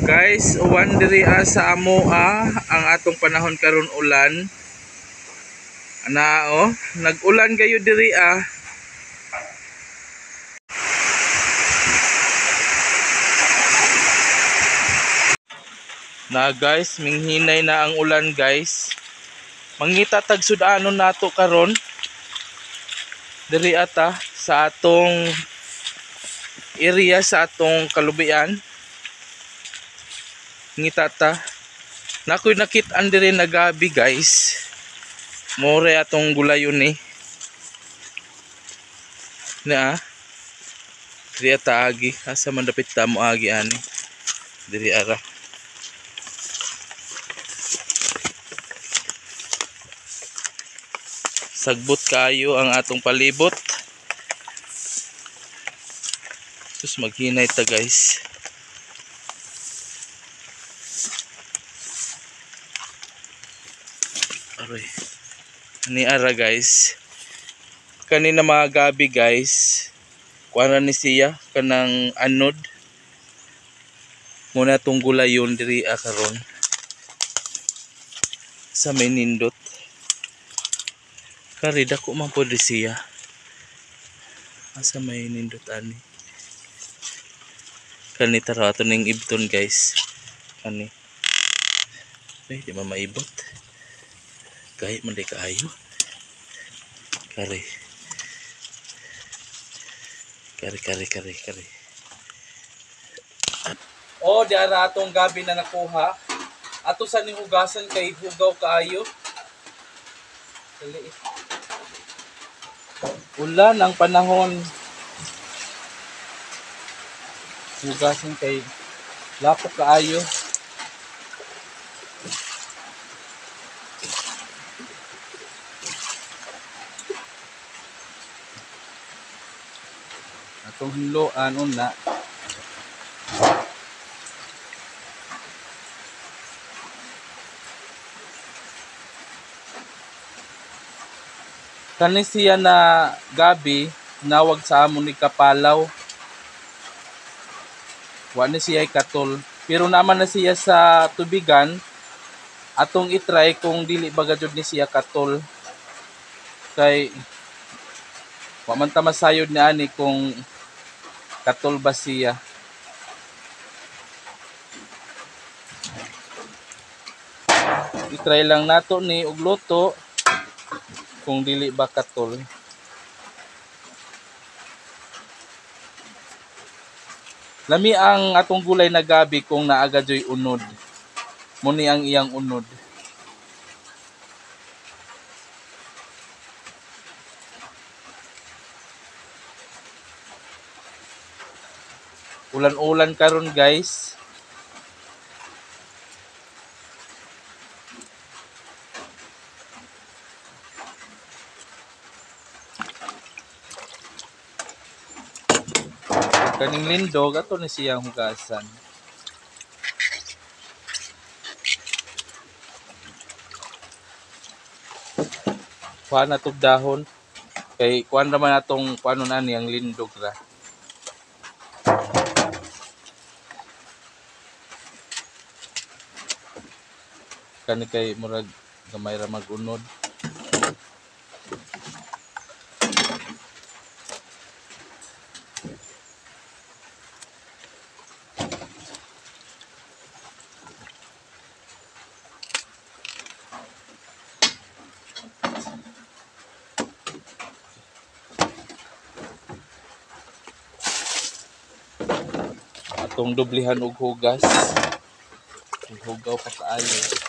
Guys, uwan diri sa amoa ang atong panahon karon ulan. Ana oh, nag-ulan kayo diri Na guys, minghinay na ang ulan guys. Mangita tag sudanon nato karon. Diri ata sa atong area, sa atong kalubian. Ngita ta. Nakoy nakit-an diri na gabi guys. More atong gulayon ni. Na diri ata agi, asa man dapit ta mo agi ani. Diri ara. Sagbot kayo ang atong palibot. Sus, maghinay ta guys. Aray. Ni ara guys. Kanina mga gabi guys. Kuana ni siya kanang anod. Muna tong gulayon diri karon. Sa may nindot. Kari dako man po di siya. Asa may nindot ani. Kani tara ato ning ibton guys. Kani. Ay, di man maibot. Kahit man di kaayo. Kari. Kari. Oh, di ara atong gabi na nakuha. Ato sa ning hugasan kay hugaw kaayo. Dali. Ulan ang panahon. Hugasan kay lapok kaayo. Atong hinloan una. Kani siya na gabi nawag sa amon ni kapalaw. Wa ni siya katol. Pero naman na siya sa tubigan. Atong itry kung dili baga jud ni siya katol. Kay wa man ta masayod ni ani kung katol ba siya. I-try lang nato ni og luto kung dili ba katol. Lami ang atong gulay na gabi kung naaga joy unod. Muni ang iyang unod. Ulan-ulan karon guys. Kaning lindog ato ni siyang hugasan. Kuha na tog dahon. Kay kuan naman atong kuanon ani ang lindog ra. Kani kay murag gamay ra magunod. Atong dublihan og hugas. Hugaw pa kaayo.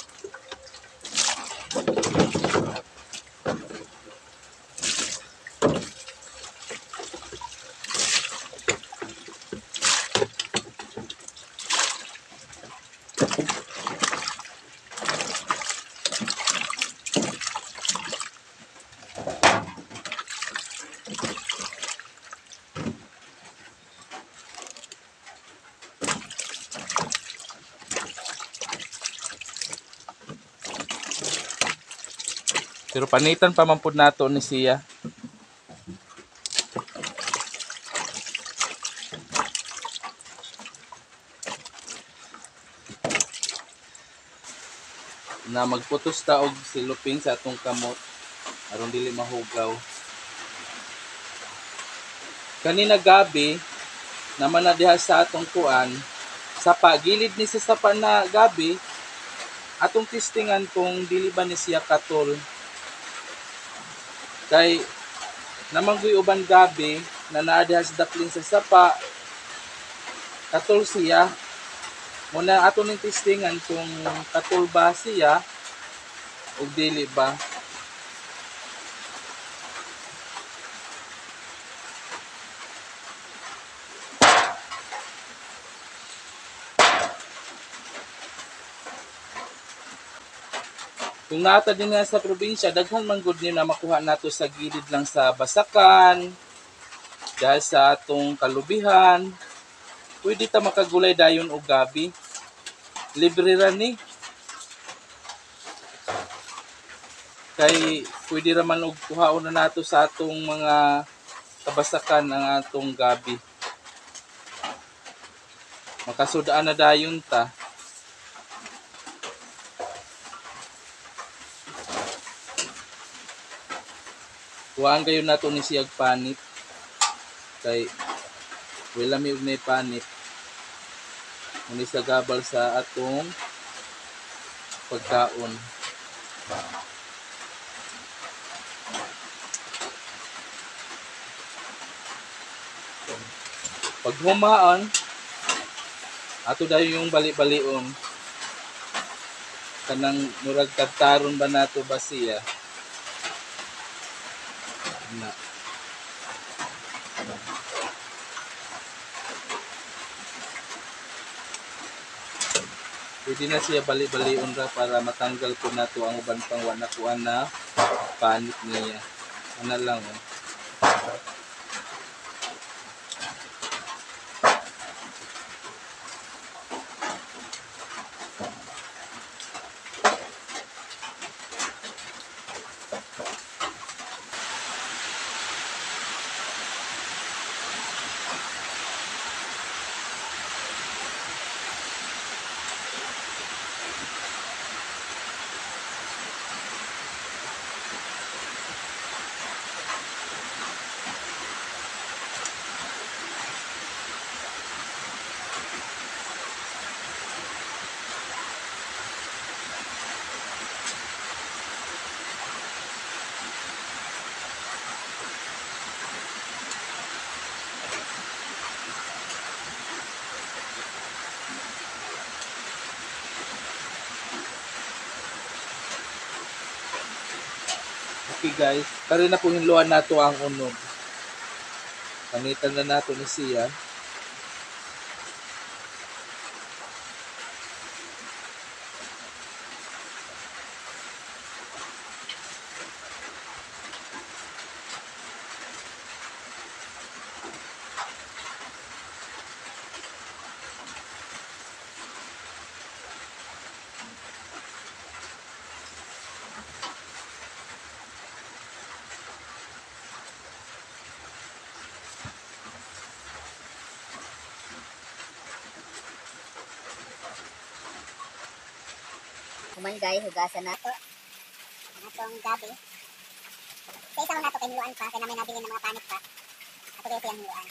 Pero panitan pa man pud nato ni siya. na magputos ta og siluping sa atong kamot aron dili mahugaw. Kanina gabi naman na diha sa atong kuan, sapa gilid ni sa sapa na gabi atong testingan kung dili ba ni siya katol. Kay namanggoy uban gabi na naa diha sa daplin sa sapa katol siya. Muna ato ning testingan kung katol ba siya o dili ba. Kung nata din nga sa probinsya, daghan man gud ni na makuha nato sa gilid lang sa basakan, dahil sa atong kalubihan, pwede ta makagulay dayon og gabi. Libre ra ni. Kay pwede ra man og kuhaon na nato sa atong mga kabasakan ang atong gabi. Makasudaan na dayon ta. Kuhaan kayo nato ni siyag panit. Kay wala mi og nay panit. Muni sa gabal sa atong pagkaon. Pag humaan, ato dayon yung bali-balion. Kanang murag tagtaron ba nato ba siya? Na. Pwede na siya bali-balion ra para matanggal po nato ang uban pang wanakuan na panit niya. Ano lang oh. Okay guys, kari na po hinluan nato ang unod. Panitan na nato ni siya. Human guys, hugasan nato. Atong gabi. Sa isa lang nato kay niluan pa, kaya namin nabili ng mga panit pa. Ato kayo yung niluan.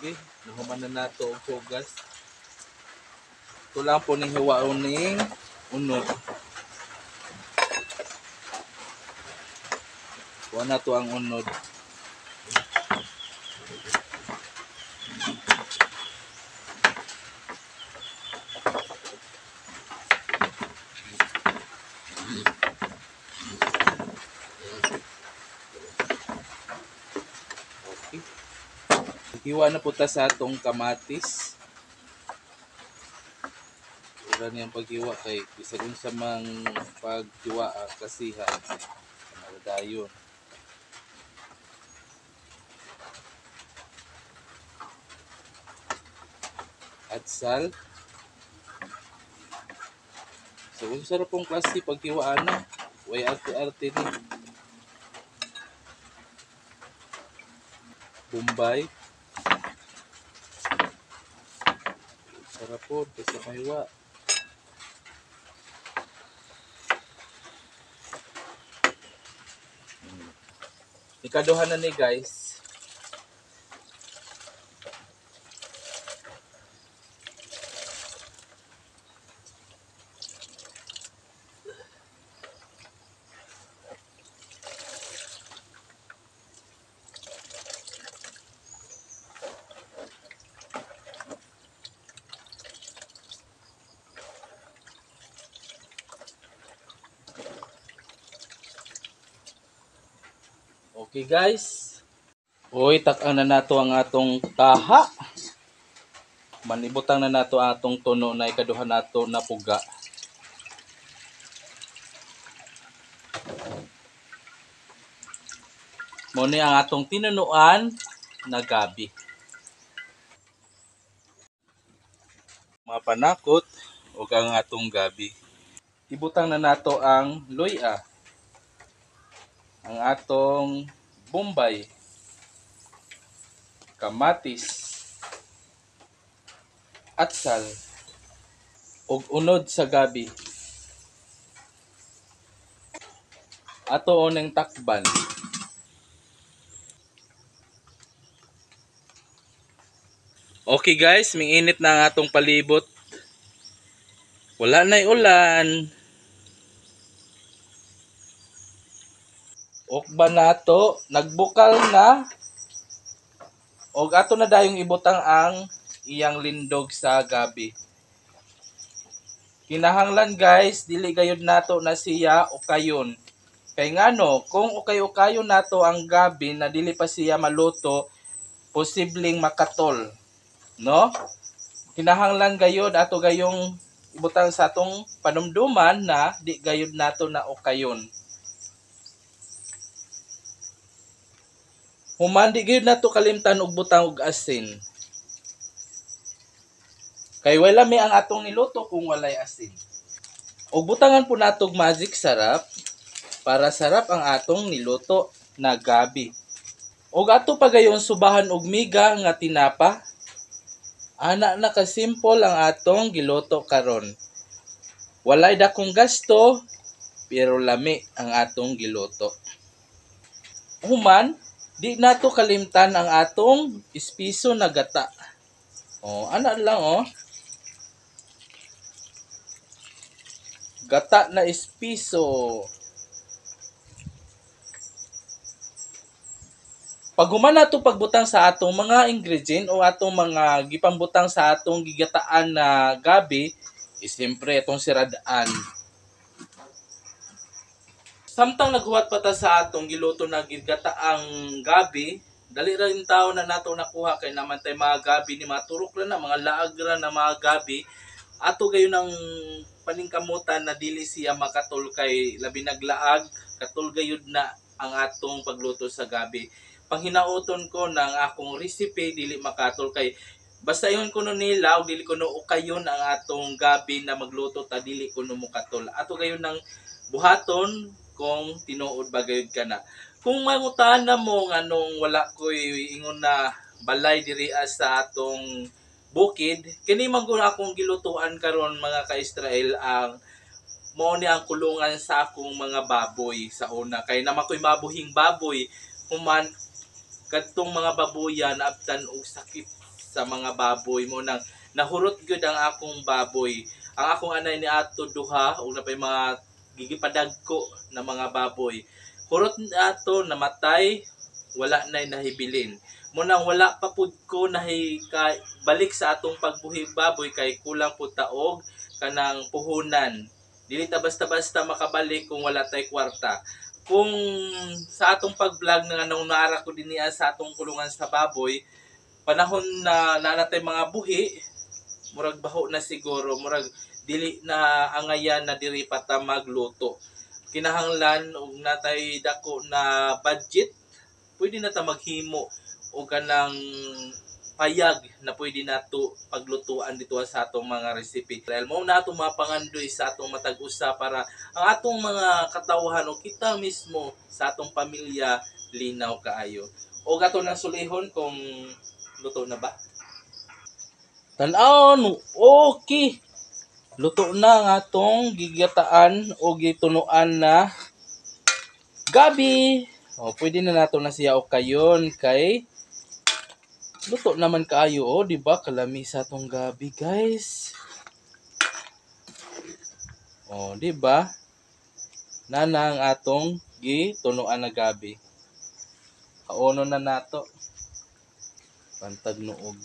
Okay, nahuman na nato ang hugas. Ito lang po ning hiwaon ning unod. Kuha na to ang unod. Hiwa na punta sa atong kamatis. Ira niyang paghiwa kay isa dun sa mang paghiwa kasihan. Dayon. At sal. So, kung sarap pong klase paghiwaan na. Way arte-arte ni. Bombay. Sarap po. Kasi mahiwa. Ikaduhan na ni guys. Okay guys. Uy, tak-an na nato ang atong taha. Manibutang na nato ang atong tuno na ikaduhan nato na puga. Muna ang atong tinunuan na gabi. Mga panakot o ang atong gabi. Ibutang na nato ang luya. Ang atong bombay. Kamatis. At sal. Og unod sa gabi. Ato oneng takban. Okay guys, minginit na ang atong palibot. Wala na'y ulan. Okba nato, nagbukal na. Og ato na dayong ibutang ang iyang lindog sa gabi. Kinahanglan guys, dili gayud nato na siya ukayon. Kay ngano, kung ukay-ukayon nato ang gabi na dili pa siya maluto, posibleng makatol. No? Kinahanglan gayud ato gayong ibutang sa atong panumduman na di gayud nato na ukayon. Human di gayud nato kalimtan og butang og asin. Kay wala mi ang atong niluto kung walay asin. Og butangan po nato og magic sarap para sarap ang atong niluto na gabi. Og ato pa gayon subahan og miga nga tinapa. Ana na ka simple ang atong giluto karon. Walay dakong gasto pero lami ang atong giluto. Human, di nato kalimtan ang atong espiso na gata. Ana lang Gata na espiso. Pag human nato pagbutang sa atong mga ingredient o atong mga gipambutang sa atong gigataan na gabi, siyempre itong siradaan. Samtang naghuwat pa ta sa atong giluto na gigataang gabi, dali rin tao na nato nakuha kay naman tay mga gabi ni mga turok na mga laag ra na mga gabi. Ato gayon ang paningkamutan na dili siya makatol kay labi naglaag, katol gayud na ang atong pagluto sa gabi. Panghinauton ko ng akong recipe dili makatol kay basta yon kuno nila og dili kuno ukayon ang atong gabi na magluto ta dili kuno mukatol. Ato gayon ng buhaton kung tinuod ba gayud kana. Kung mangutan na mo nganong wala koy ingon na balay diri sa atong bukid, kini man gud akong gilutuan karon mga ka-Israel ang mao ni ang kulungan sa akong mga baboy sa una kay naman koy mabuhing baboy human kadtong mga baboyan abtan og sakit sa mga baboy mo nang nahurot gyud ang akong baboy. Ang akong anay ni ato duha ug napay mga gigipadagko na mga baboy. Hurot ato namatay, wala nay nahibilin. Mo nang wala pa pud ko balik sa atong pagbuhi baboy kay kulang pud taog kanang puhunan. Dili ta basta-basta makabalik kung wala tay kwarta. Kung sa atong pag-vlog nga nung naara ko din niya sa atong kulungan sa baboy, panahon na nanatay mga buhi, murag baho na siguro, murag dili na angayan na diri pa ta magluto. Kinahanglan og natay dako na budget, pwede na ta maghimo og kanang payag na pwede nato paglutuan dito sa atong mga recipe. Dahil mo na atong mapangandoy sa atong matag usa para ang atong mga katawhan o kita mismo sa atong pamilya linaw kaayo. O gato nang sulihon kung luto na ba? Tan-aw, okay. Luto na ang atong gigataan o gitunuan na gabi. O, pwede na nato na siya o kayon kay luto naman kaayo o, di ba? Kalami sa atong gabi, guys. O, di ba? Nana ang atong gitunuan na gabi. Kauno na nato. Pantag nuog.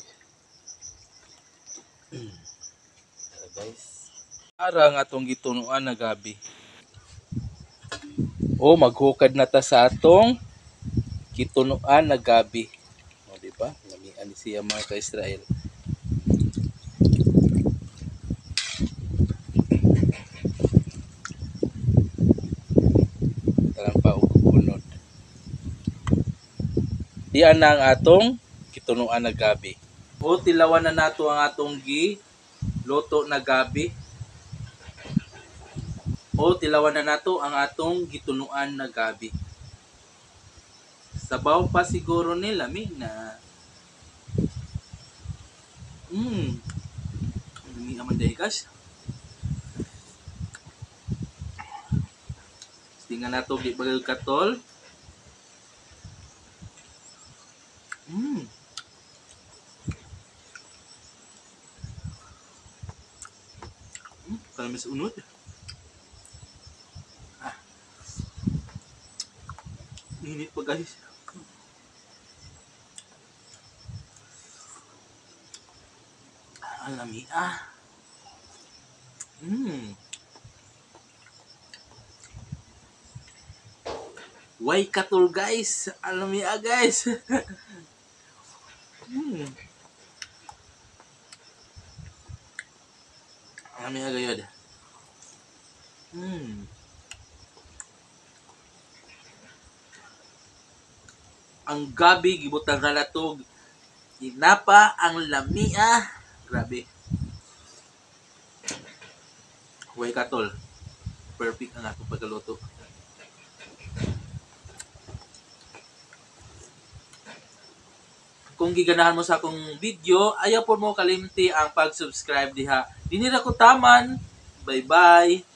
Guys. Para ang atong gitunuan na gabi. O, maghukad na ta sa atong gitunuan na gabi. O, di ba? Lamian siya mga ka-Israel. Talang pa ugunod. Diyan na ang atong gitunuan na gabi. O, tilawan na nato ang atong luto na gabi. O, tilawan na nato ang atong gitunuan na gabi. Sabaw pa siguro ni lami na. Lami naman dahil guys. Tingnan nato di bagay katol. Kalamis unod. Init pa guys. Alami Way katol guys. Alami guys. Alami gayod. Ang gabi gibutang na natog inapa ang lamia. Grabe. Way katol. Perfect ang atong pagkaluto. Kung giganahan mo sa akong video, ayaw po mo kalimti ang pag-subscribe diha. Dinira ko taman. Bye-bye.